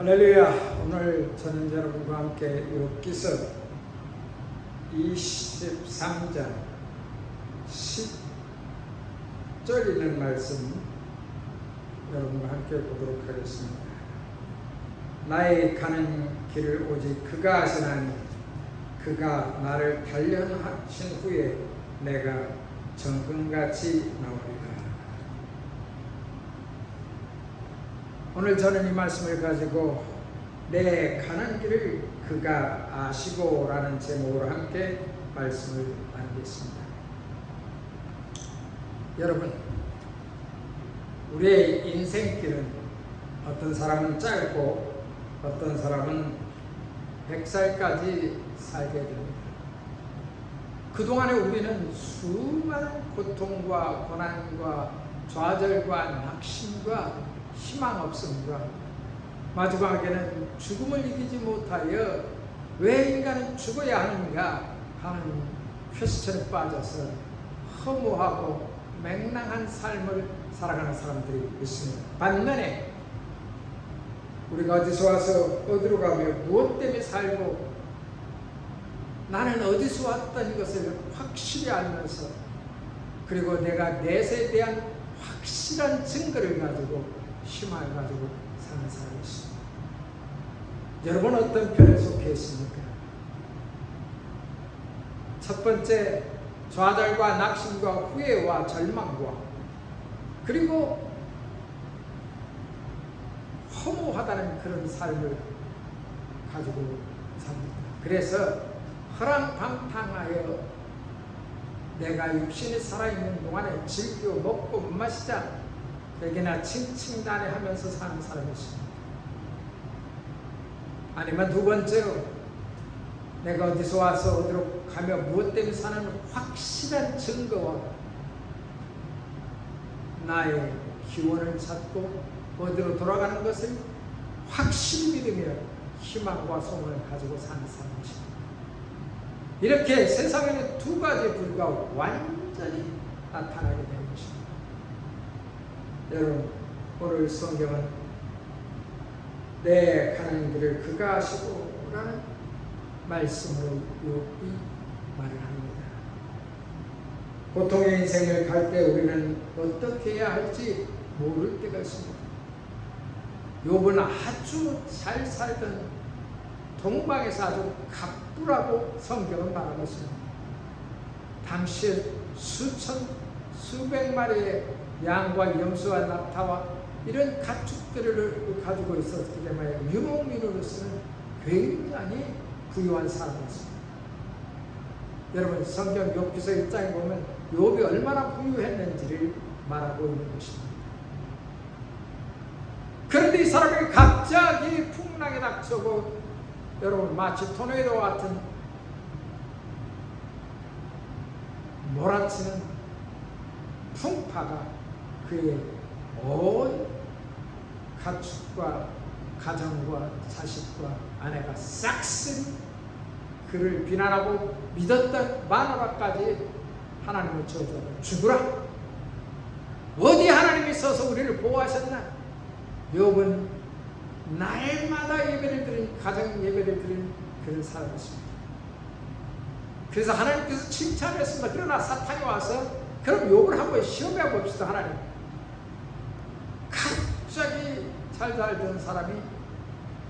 할렐루야. 오늘 저는 여러분과 함께 욥기서 23장 10절 있는 말씀 여러분과 함께 보도록 하겠습니다. 나의 가는 길을 오직 그가 아시나니 그가 나를 단련하신 후에 내가 정금같이 나오리라. 오늘 저는 이 말씀을 가지고 내 가는 길을 그가 아시고 라는 제목으로 함께 말씀을 나누겠습니다. 여러분, 우리의 인생길은 어떤 사람은 짧고 어떤 사람은 100살까지 살게 됩니다. 그동안에 우리는 수많은 고통과 고난과 좌절과 낙심과 희망 없음과 마지막에는 죽음을 이기지 못하여 왜 인간은 죽어야 하는가 하는 퀘스천에 빠져서 허무하고 맹랑한 삶을 살아가는 사람들이 있습니다. 반면에 우리가 어디서 와서 어디로 가며 무엇 때문에 살고 나는 어디서 왔다는 것을 확실히 알면서 그리고 내가 내세에 대한 확실한 증거를 가지고 희망을 가지고 사는 사람이 있습니다. 여러분 어떤 편에 속해 있습니까? 첫 번째, 좌절과 낙심과 후회와 절망과 그리고 허무하다는 그런 삶을 가지고 삽니다. 그래서 허랑방탕하여 내가 육신이 살아있는 동안에 즐겨 먹고 마시자 에게나 칭칭다네 하면서 사는 사람이 있습니다. 아니면 두 번째로 내가 어디서 와서 어디로 가며 무엇 때문에 사는 확실한 증거와 나의 기원을 찾고 어디로 돌아가는 것을 확실히 믿으며 희망과 소망을 가지고 사는 사람이십니다. 이렇게 세상에는 두 가지 부류가 완전히 나타나게 되는 것입니다. 여러분, 오늘 성경은 내 가는 길을 그가 아시고 라는 말씀으로 욥이 말을 합니다. 고통의 인생을 갈 때 우리는 어떻게 해야 할지 모를 때가 있습니다. 욥은 아주 잘 살던 동방에서 아주 갑부라고 성경은 말하고 있습니다. 당시에 수백 마리의 양과 염소와 낙타와 이런 가축들을 가지고 있었기 때문에 유목민으로서는 굉장히 부유한 사람이었습니다. 여러분, 성경 욥기서 1장에 보면 욥이 얼마나 부유했는지를 말하고 있는 것입니다. 그런데 이 사람이 갑자기 풍랑이 닥쳐오고 여러분 마치 토네이도 같은 몰아치는 풍파가 그의 온 가축과 가정과 자식과 아내가 싹쓸이 그를 비난하고 믿었던 마누라까지 하나님을 저주하고 죽으라. 어디 하나님이 있어서 우리를 보호하셨나? 욥은 날마다 예배를 드린 가정 예배를 드린 그런 사람이었습니다. 그래서 하나님께서 칭찬했습니다. 그러나 사탄이 와서 그럼 욥을 한번 시험해 봅시다. 하나님, 갑자기 잘 살던 사람이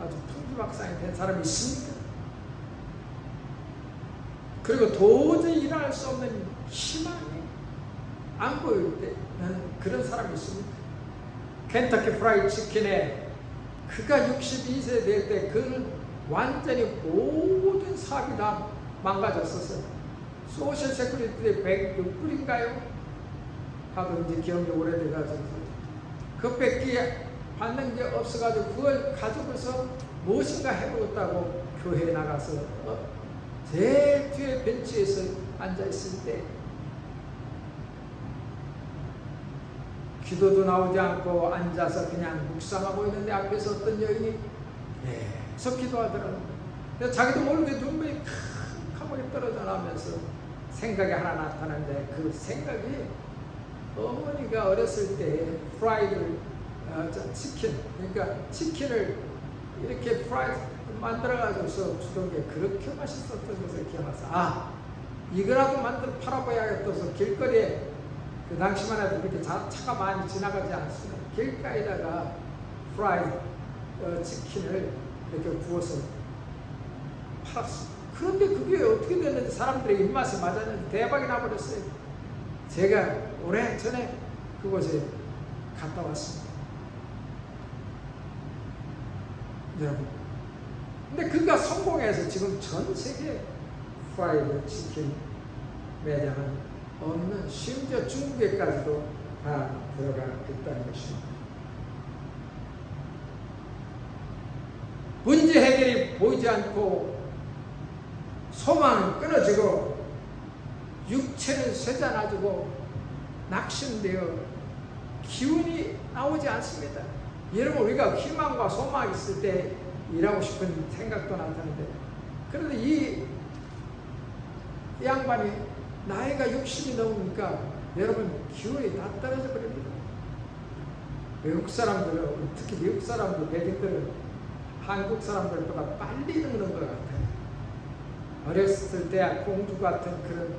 아주 풍지박산이 된 사람이 있습니까? 그리고 도저히 일어날 수 없는 희망이 안 보일 때는 그런 사람이 있습니까? 켄터키 프라이드 치킨에 그가 62세 될 때 그는 완전히 모든 사업이 다 망가졌었어요. 소셜 세큐리티 106불인가요? 하도 이제 기억이 오래돼가지고 그 뺏기 받는 게 없어가지고 그걸 가지고서 무엇인가 해보겠다고 교회에 나가서 제일 뒤에 벤치에서 앉아있을 때 기도도 나오지 않고 앉아서 그냥 묵상하고 있는데 앞에서 어떤 여인이 계속 기도하더라고요. 자기도 모르게 눈물이 캄캄하게 떨어져 나오면서 생각이 하나 나타나는데 그 생각이 어머니가 어렸을 때 프라이드를 치킨, 그러니까 치킨을 이렇게 프라이드 만들어가지고서 주던 게 그렇게 맛있었던 것을 기억나서 이거라도 만들어 팔아봐야겠어서 길거리에 그 당시만 해도 그렇게 차가 많이 지나가지 않습니다. 길가에다가 프라이드 치킨을 이렇게 구워서 팔았습니다. 그런데 그게 어떻게 됐는지 사람들의 입맛에 맞았는지 대박이 나버렸어요. 제가 오래전에 그곳에 갔다 왔습니다. 여러분, 근데 그가 성공해서 지금 전 세계 프라이드 치킨 매장은 없는, 심지어 중국에까지도 다 들어가 있다는 것입니다. 문제 해결이 보이지 않고 소망은 끊어지고 육체는 쇠잔해지고 낙심되어 기운이 나오지 않습니다. 여러분, 우리가 희망과 소망이 있을 때 일하고 싶은 생각도 나타나는데, 그런데 이 양반이 나이가 60이 넘으니까 여러분 기운이 다 떨어져 버립니다. 외국 사람들은, 특히 미국 사람들, 백인들은 한국 사람들보다 빨리 늙는 것 같아요. 어렸을 때 공주 같은 그런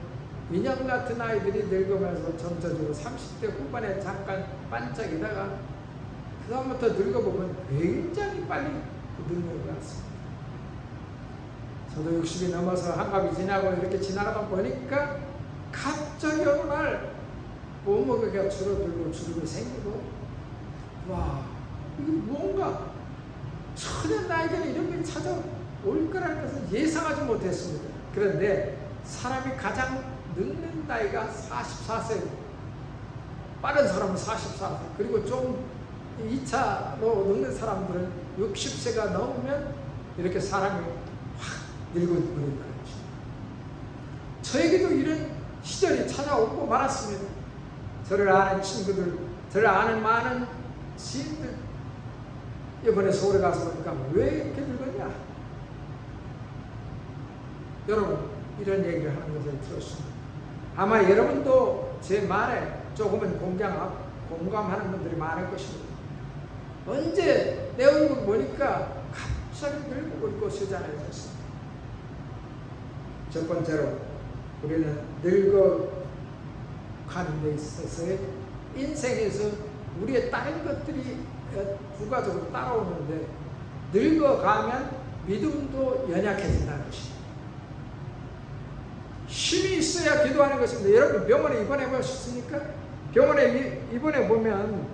인형 같은 아이들이 늙으면서 점차적으로 30대 후반에 잠깐 반짝이다가 그 다음부터 늙어보면 굉장히 빨리 늙는 것 같습니다. 저도 60이 넘어서 한갑이 지나고 이렇게 지나가다 보니까 갑자기 어느 날 몸무게가 줄어들고 주름이 생기고, 와, 이게 뭔가 전혀 나에게는 이런 게 찾아올 거라는 것은 예상하지 못했습니다. 그런데 사람이 가장 늙는 나이가 44세, 빠른 사람은 44세, 그리고 좀 2차로 늙는 사람들은 60세가 넘으면 이렇게 사람이 확 늙어버린다는 것입니다. 저에게도 이런 시절이 찾아오고 말았습니다. 저를 아는 친구들, 저를 아는 많은 지인들, 이번에 서울에 가서 보니까 왜 이렇게 늙었냐? 여러분, 이런 얘기를 하는 것을 들었습니다. 아마 여러분도 제 말에 조금은 공감하는 분들이 많을 것입니다. 언제 내 얼굴 보니까 갑자기 늙어버리고 쇠잔해졌습니다. 첫 번째로 우리는 늙어가는 데 있어서의 인생에서 우리의 다른 것들이 부가적으로 따라오는데, 늙어가면 믿음도 연약해진다는 것입니다. 힘이 있어야 기도하는 것입니다. 여러분, 병원에 입원해 보셨습니까? 병원에 입원해 보면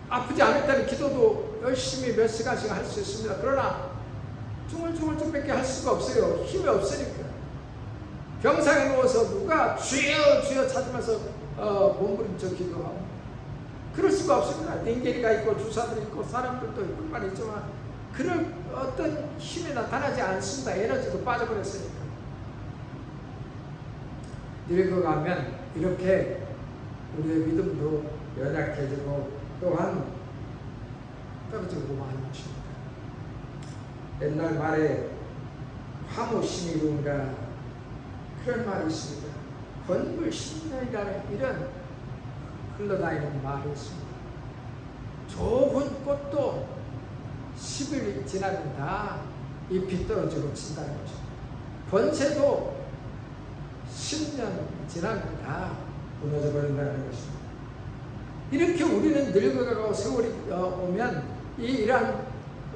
아프지 않을 때는 기도도 열심히 몇 시간씩 할 수 있습니다. 그러나 중얼중얼밖에 할 수가 없어요. 힘이 없으니까. 병상에 누워서 누가 주여 주여 찾으면서 몸부림쳐 기도하고, 그럴 수가 없습니다. 땡겨리가 있고 주사들이 있고 사람들도 뿐만 있지만 그런 어떤 힘이 나타나지 않습니다. 에너지도 빠져버렸으니까. 늙어가면 이렇게 우리의 믿음도 연약해지고 또한 떨어지고 마는 것입니다. 옛날 말에 화무심이군가 그런 말이 있습니다. 건불심년이라는 이런 흘러다니는 말이 있습니다. 좋은 꽃도 10일이 지나면 다 잎이 떨어지고 진다는 것입니다. 권세도 10년 지나면 다 무너져 버린다는 것입니다. 이렇게 우리는 늙어가고 세월이 오면 이러한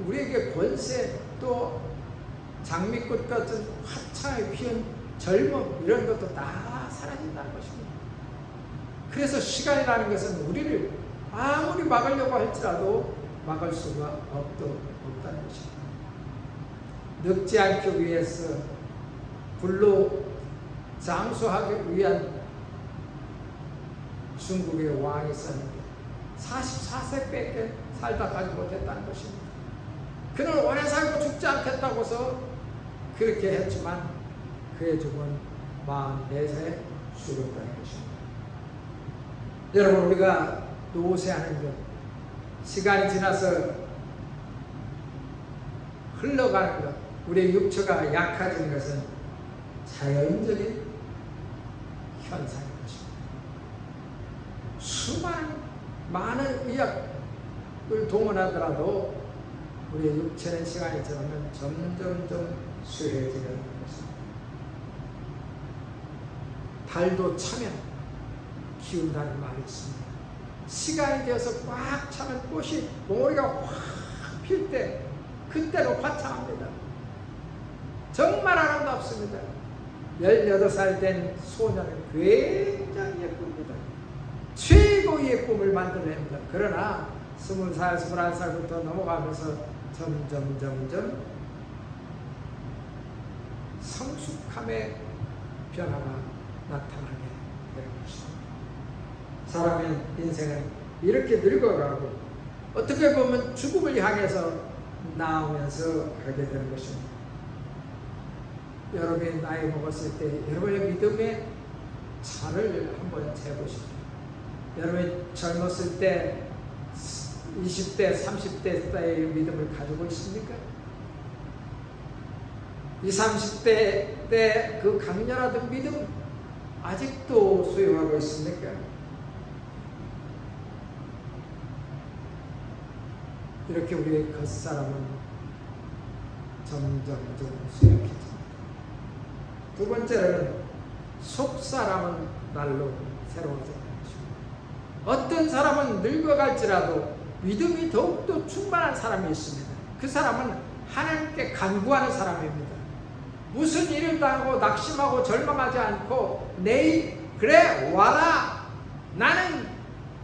우리에게 권세, 또 장미꽃 같은 화창하게 피운 젊음, 이런 것도 다 사라진다는 것입니다. 그래서 시간이라는 것은 우리를 아무리 막으려고 할지라도 막을 수가 없다는 것입니다. 늙지 않기 위해서 불로 장수하기 위한 중국의 왕이 있었는데 44세밖에 살다 가지 못했다는 것입니다. 그는 오래 살고 죽지 않겠다고서 그렇게 했지만 그의 죽은 44세에 죽었다는 것입니다. 여러분, 우리가 노쇠하는 것, 시간이 지나서 흘러가는 것, 우리의 육체가 약해지는 것은 자연적인 현상인 것입니다. 수많은 많은 의학을 동원하더라도 우리의 육체는 시간이 지나면 점점점 쇠해지는 것입니다. 달도 차면 기운다는 말이 있습니다. 시간이 되어서 꽉 차면 꽃이 봉오리가 확 필 때 그때로 화창합니다. 정말 아름답습니다. 18살 된 소녀는 굉장히 예쁩니다. 최고의 예쁨을 만들어냅니다. 그러나 20살, 21살부터 넘어가면서 점점 성숙함의 변화가 나타나게 되는 것입니다. 사람의 인생은 이렇게 늙어가고 어떻게 보면 죽음을 향해서 나오면서 가게 되는 것입니다. 여러분이 나이 먹었을 때 여러분의 믿음의 차를 한번 재보십시오. 여러분이 젊었을 때 20대, 30대 때의 믿음을 가지고 있습니까? 20, 30대 때 그 강렬하던 믿음 아직도 소유하고 있습니까? 이렇게 우리의 겉사람은 점점 수약해집니다. 두 번째로는 속사람은 날로 새로워진다는 것입니다. 어떤 사람은 늙어갈지라도 믿음이 더욱더 충만한 사람이 있습니다. 그 사람은 하나님께 간구하는 사람입니다. 무슨 일을 당하고 낙심하고 절망하지 않고 내일 그래 와라 나는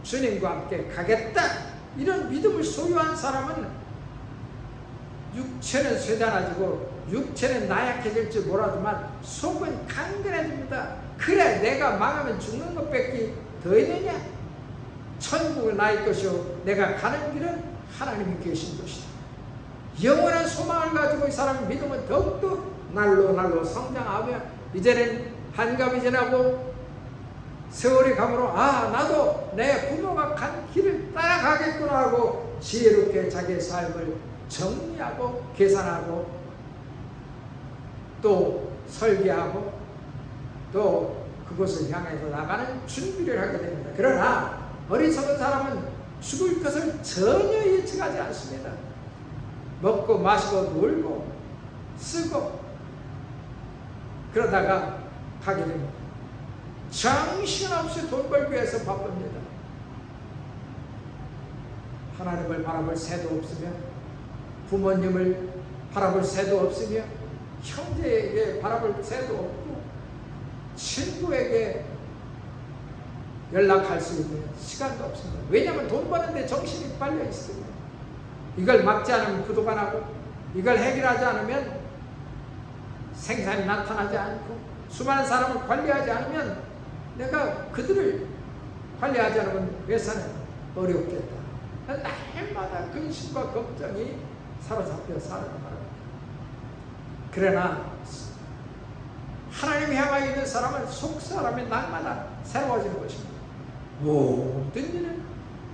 주님과 함께 가겠다 이런 믿음을 소유한 사람은 육체는 쇠잔해지고 육체는 나약해질지 몰라도만 속은 강건해집니다. 그래 내가 망하면 죽는 것밖에 더 있느냐? 천국은 나의 것이요 내가 가는 길은 하나님이 계신 것이다. 영원한 소망을 가지고 이 사람의 믿음은 더욱더 날로 성장하며 이제는 한감이 지나고 세월이 가므로 나도 내 부모가 간 길을 따라가겠구나 하고 지혜롭게 자기의 삶을 정리하고 계산하고 또 설계하고 또 그곳을 향해서 나가는 준비를 하게 됩니다. 그러나 어리석은 사람은 죽을 것을 전혀 예측하지 않습니다. 먹고 마시고 놀고 쓰고 그러다가 가게 됩니다. 정신없이 돈 벌기 위해서 바쁩니다. 하나님을 바라볼 새도 없으며 부모님을 바라볼 새도 없으며 형제에게 바라볼 새도 없고 친구에게 연락할 수 있는 시간도 없습니다. 왜냐하면 돈 버는데 정신이 빨려 있습니다. 이걸 막지 않으면 부도가 나고 이걸 해결하지 않으면 생산이 나타나지 않고 수많은 사람을 관리하지 않으면 내가 그들을 관리하지 않으면 회사는 어렵겠다. 날마다 근심과 걱정이 사로잡혀 살아갑니다. 그러나 하나님 향하여 있는 사람은 속 사람의 날마다 새로워지는 것입니다. 모든 일은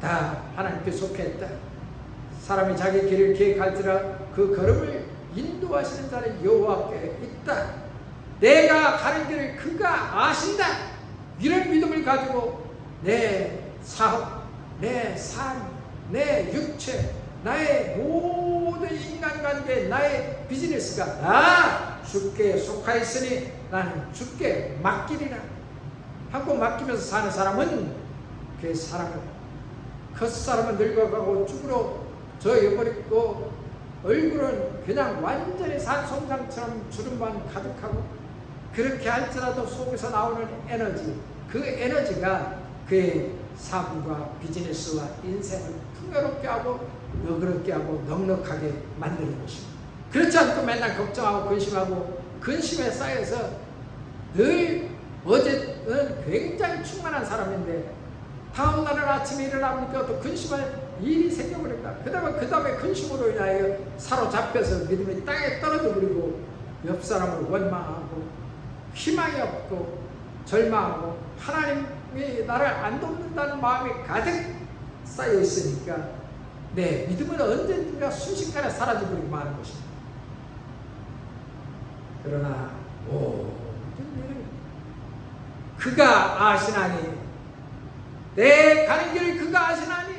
다 하나님께 속했다. 사람이 자기 길을 계획할지라 그 걸음을 인도하시는 자는 여호와께 있다. 내가 가는 길을 그가 아신다. 이런 믿음을 가지고 내 사업, 내 삶, 내 육체, 나의 모든 인간관계, 나의 비즈니스가 다 주께 속하였으니 나는 주께 맡기리라 하고 맡기면서 사는 사람은 그 사람은 겉사람은 늙어가고 죽으러 져버리고 얼굴은 그냥 완전히 산송장처럼 주름만 가득하고 그렇게 할지라도 속에서 나오는 에너지, 그 에너지가 그의 삶과 비즈니스와 인생을 풍요롭게 하고 너그럽게 하고 넉넉하게 만드는 것입니다. 그렇지 않고 맨날 걱정하고 근심하고 근심에 쌓여서 늘 어제는 굉장히 충만한 사람인데 다음날은 아침에 일어나보니까 또 근심할 일이 생겨버립니다. 그 다음에 근심으로 인하여 사로잡혀서 믿음이 땅에 떨어져 버리고 옆 사람을 원망하고 희망이 없고 절망하고 하나님이 나를 안 돕는다는 마음이 가득 쌓여 있으니까 내 믿음은 언젠가 순식간에 사라져버리고 마는 것입니다. 그러나 모든 일을 그가 아시나니 내 가는 길을 그가 아시나니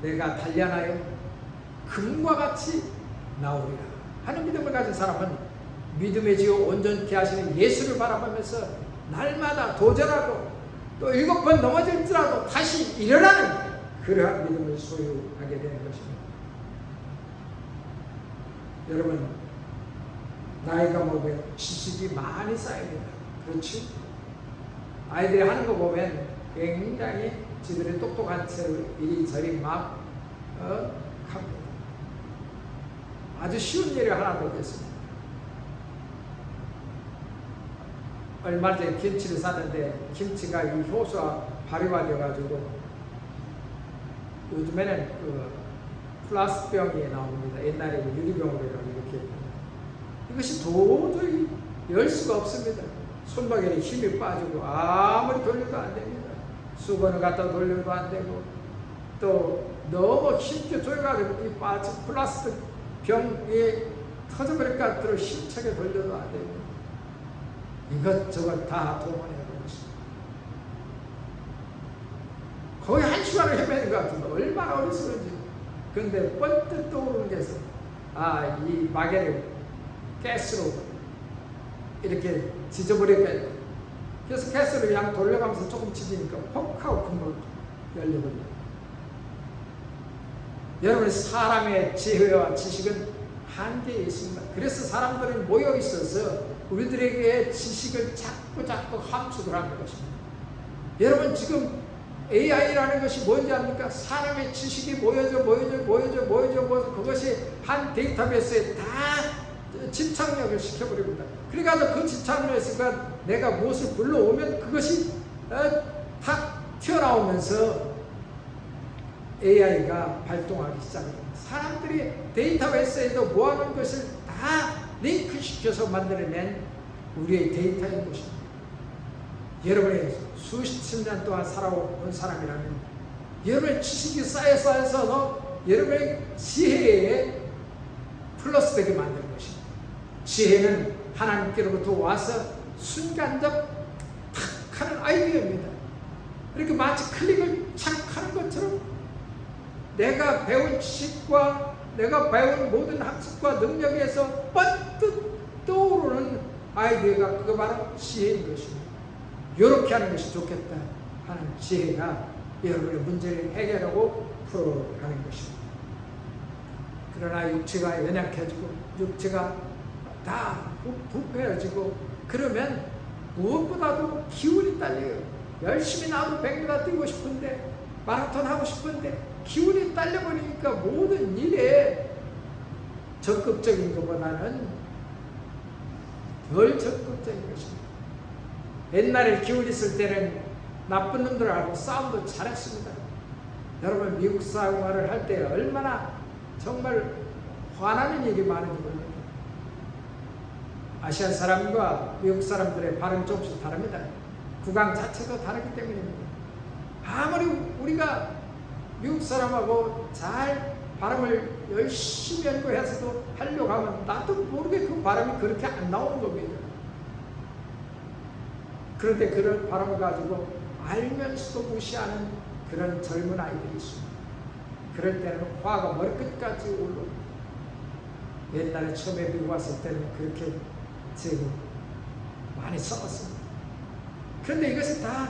내가 단련하여 금과 같이 나오리라 하는 믿음을 가진 사람은 믿음의 지요 온전케 하시는 예수를 바라보면서 날마다 도전하고 또 7번 넘어질지라도 다시 일어나는 그러한 믿음을 소유하게 되는 것입니다. 여러분, 나이가 먹으면 지식이 많이 쌓입니다. 그렇지? 아이들이 하는 거 보면 굉장히 지들이 똑똑한 채로 이리저리 막 합니다. 아주 쉬운 예를 하나 보겠습니다. 얼마 전에 김치를 샀는데 김치가 이 효소가 발효되어가지고 요즘에는 그 플라스틱 병이 나옵니다. 옛날에 유리병으로 이렇게 이것이 도저히 열 수가 없습니다. 손목에 힘이 빠지고 아무리 돌려도 안 됩니다. 수건을 갖다 돌려도 안 되고 또 너무 힘있게 조여가지고 이 플라스틱 병이 터져버릴 것 같도록 힘차게 돌려도 안 됩니다. 이것저것 다 동원해야 되는 것입니다. 거의 1시간을 헤매는 것 같은데 얼마나 어리석은지. 그런데 번뜩 떠오르는 게 있어요. 이 마개를 가스로 이렇게 지져버렸겠다. 그래서 가스를 그냥 돌려가면서 조금 지지니까 퍽 하고 금방 열려버립니다. 여러분, 사람의 지혜와 지식은 한계에 있습니다. 그래서 사람들은 모여 있어서 우리들에게 지식을 자꾸 함축을 하는 것입니다. 여러분, 지금 AI라는 것이 뭔지 압니까? 사람의 지식이 모여져 그것이 한 데이터베이스에 다 집착력을 시켜버립니다. 그러니까 그 집착력에서 내가 무엇을 불러오면 그것이 탁 튀어나오면서 AI가 발동하기 시작합니다. 사람들이 데이터베이스에서 모아놓은 것을 다 링크시켜서 만들어낸 우리의 데이터인 것입니다. 여러분이 수십 년 동안 살아온 사람이라면 여러분의 지식이 쌓여서 여러분의 지혜에 플러스 되게 만드는 것입니다. 지혜는 하나님께로부터 와서 순간적 탁 하는 아이디어입니다. 이렇게 마치 클릭을 착 하는 것처럼 내가 배운 지식과 내가 배운 모든 학습과 능력에서 번뜩 떠오르는 아이디어가 그거 바로 지혜인 것입니다. 이렇게 하는 것이 좋겠다 하는 지혜가 여러분의 문제를 해결하고 풀어가는 것입니다. 그러나 육체가 연약해지고 육체가 다 부패해지고 그러면 무엇보다도 기운이 딸려요. 열심히 나도 100m 뛰고 싶은데 마라톤 하고 싶은데 기운이 딸려버리니까 모든 일에 적극적인 것보다는 덜 적극적인 것입니다. 옛날에 기운 있을 때는 나쁜 놈들하고 싸움도 잘했습니다. 여러분, 미국 생활을 할 때 얼마나 정말 화나는 일이 많은지 모릅니다. 아시안 사람과 미국 사람들의 발음이 조금씩 다릅니다. 구강 자체도 다르기 때문입니다. 아무리 우리가 미국 사람하고 잘 발음을 열심히 연구해서도 하려고 하면 나도 모르게 그 발음이 그렇게 안 나오는 겁니다. 그런데 그런 발음을 가지고 알면서도 무시하는 그런 젊은 아이들이 있습니다. 그럴 때는 화가 머리끝까지 올라옵니다. 옛날에 처음에 미국 왔을 때는 그렇게 지금 많이 싸웠습니다. 그런데 이것이 다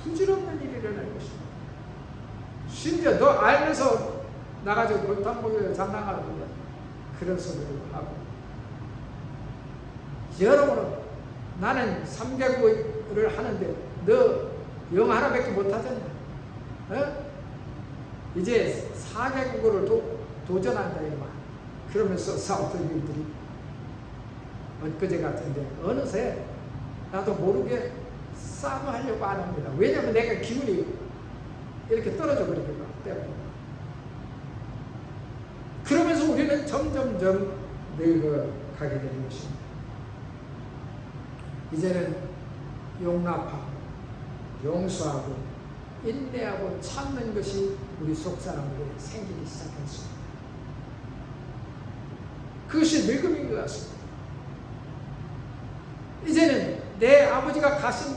부질없는 일이 일어나는 것입니다. 심지어 너 알면서 나가지고 골탕먹이를 장난하는 거야. 그런 소리를 하고. 여러분은 나는 3개국어를 하는데 너 영어 하나밖에 못하잖아. 이제 4개국어를 도전한다 이 말. 그러면서 싸웠던 일들이 엊그제 같은데 어느새 나도 모르게 싸움하려고 안 합니다. 왜냐하면 내가 기분이 이렇게 떨어져 버리기 때문에. 그러면서 우리는 점점점 늙어가게 되는 것입니다. 이제는 용납하고 용서하고 인내하고 참는 것이 우리 속사람들에 생기기 시작했습니다. 그것이 늙음인 것 같습니다. 이제는 내 아버지가 가신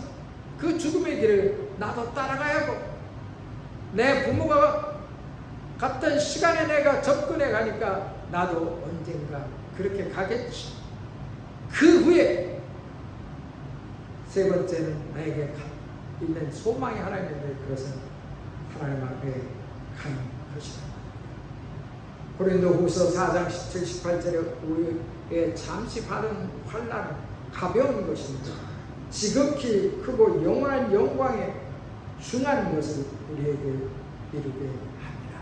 그 죽음의 길을 나도 따라가야 하고 내 부모가 갔던 시간에 내가 접근해 가니까 나도 언젠가 그렇게 가겠지. 그 후에 세 번째는 나에게 있는 소망이 하나 있는데 그것은 하나님 앞에 가는 것이다. 고린도후서 4장 17, 18절에 우리의 잠시 받은 환난은 가벼운 것입니다. 지극히 크고 영원한 영광에 중한 것을 우리에게 이루게 합니다.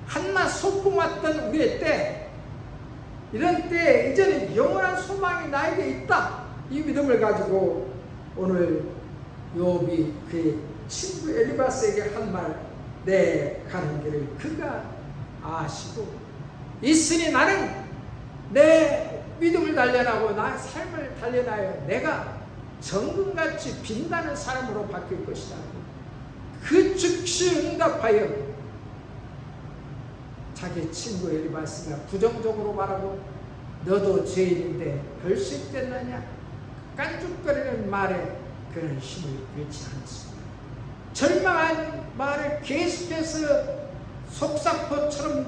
한낱 소풍 왔던 우리의 때, 이런 때에 이제는 영원한 소망이 나에게 있다. 이 믿음을 가지고 오늘 욥이 그의 친구 엘리바스에게 한 말, 내 가는 길을 그가 아시고 있으니 나는 내 믿음을 단련하고 나의 삶을 단련하여 내가 정금같이 빛나는 사람으로 바뀔 것이다. 그 즉시 응답하여 자기 친구 엘리바스가 부정적으로 말하고 너도 죄인인데 별 수 있겠느냐 깐죽거리는 말에 그는 힘을 잃지 않았습니다. 절망한 말을 계속해서 속사포처럼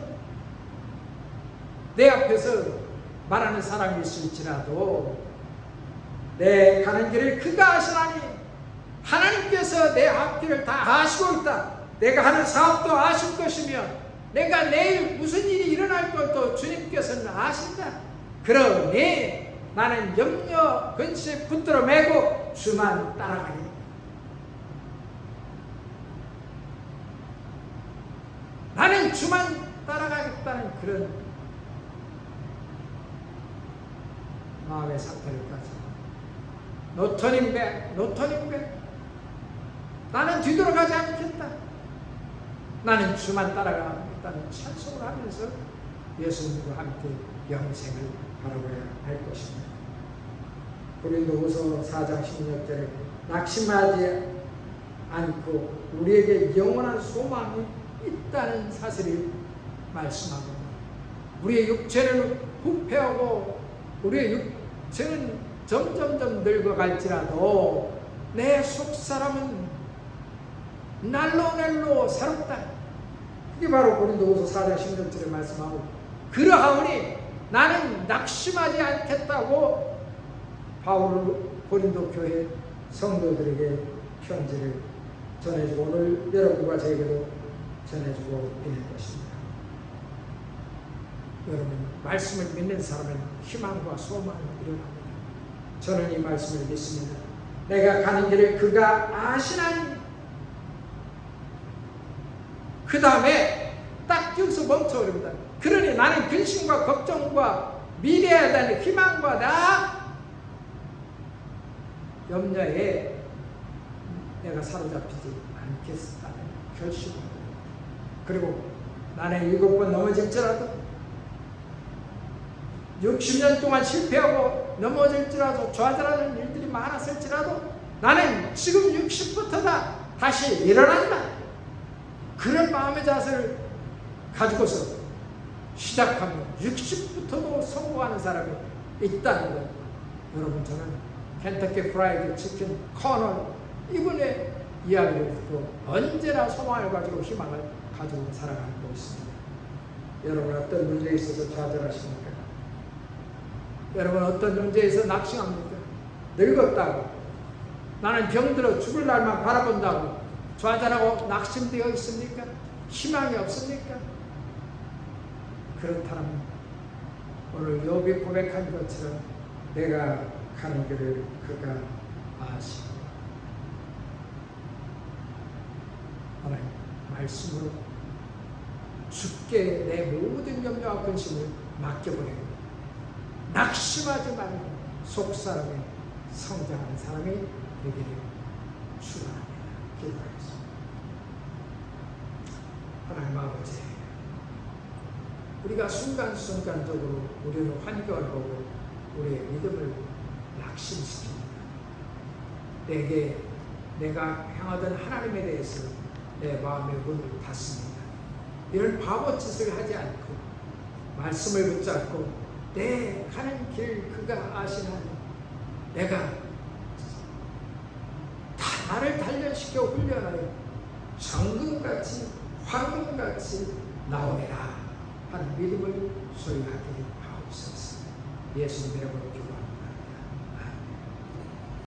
내 앞에서 말하는 사람이 있을지라도 내 가는 길을 그가 아시나니 하나님께서 내 앞길을 다 아시고 있다. 내가 하는 사업도 아실 것이며 내가 내일 무슨 일이 일어날 것도 주님께서는 아신다. 그러니 나는 염려 근심 붙들어 매고 주만 따라가리. 나는 주만 따라가겠다는 그런 마음의 상태를 가지고 No turning back, no turning back. 나는 뒤돌아가지 않겠다. 나는 주만 따라가겠다는 찬송을 하면서 예수님과 함께 영생을 바라봐야 할 것입니다. 고린도후서 4장 16절에 낙심하지 않고 우리에게 영원한 소망이 있다는 사실을 말씀하고 우리의 육체는 후패하고 우리의 육체는 점점점 늙어갈지라도 내 속사람은 날로 새롭다. 그게 바로 고린도후서 4장 16절에 말씀하고 그러하오니 나는 낙심하지 않겠다고 바울 고린도 교회 성도들에게 편지를 전해주고 오늘 여러분과 저에게도 전해주고 있는 것입니다. 여러분, 말씀을 믿는 사람은 희망과 소망이 일어납니다. 저는 이 말씀을 믿습니다. 내가 가는 길을 그가 아시나니. 그 다음에 딱 여기서 멈춰버립니다. 그러니 나는 근심과 걱정과 미래에 대한 희망과 나 염려에 내가 사로잡히지 않겠다는 결심을 합니다. 그리고 나는 7번 넘어질지라도 60년 동안 실패하고 넘어질지라도 좌절하는 일들이 많았을지라도 나는 지금 60부터 다시 일어난다. 그런 마음의 자세를 가지고서 시작하면 60부터도 성공하는 사람이 있다는 것. 여러분, 저는 켄터키 프라이드 치킨 코너 이분의 이야기를 듣고 언제나 소망을 가지고 희망을 가지고 살아가고 있습니다. 여러분, 어떤 문제에 있어서 좌절하십니까? 여러분, 어떤 문제에 있어서 낙심합니까? 늙었다고 나는 병들어 죽을 날만 바라본다고 좌절하고 낙심되어 있습니까? 희망이 없습니까? 그렇다면 오늘 욥이 고백한 것처럼 내가 가는 길을 그가 아시고 하나님 말씀으로 주께 내 모든 염려와 근심을 맡겨버리고 낙심하지 말고 속사람에 성장하는 사람이 되기를 축원합니다. 기도하겠습니다. 하나님 아버지, 우리가 순간순간적으로 우리는 환경을 보고 우리의 믿음을 낙심시킵니다. 내가 향하던 하나님에 대해서 내 마음의 문을 닫습니다. 이런 바보짓을 하지 않고 말씀을 붙잡고 내 가는 길 그가 아시나니 내가 다 나를 단련시켜 훈련하여 정금같이 황금같이 나오리라 하는 믿음을 소유하게 하옵소서. 예수님 이름으로 기도합니다.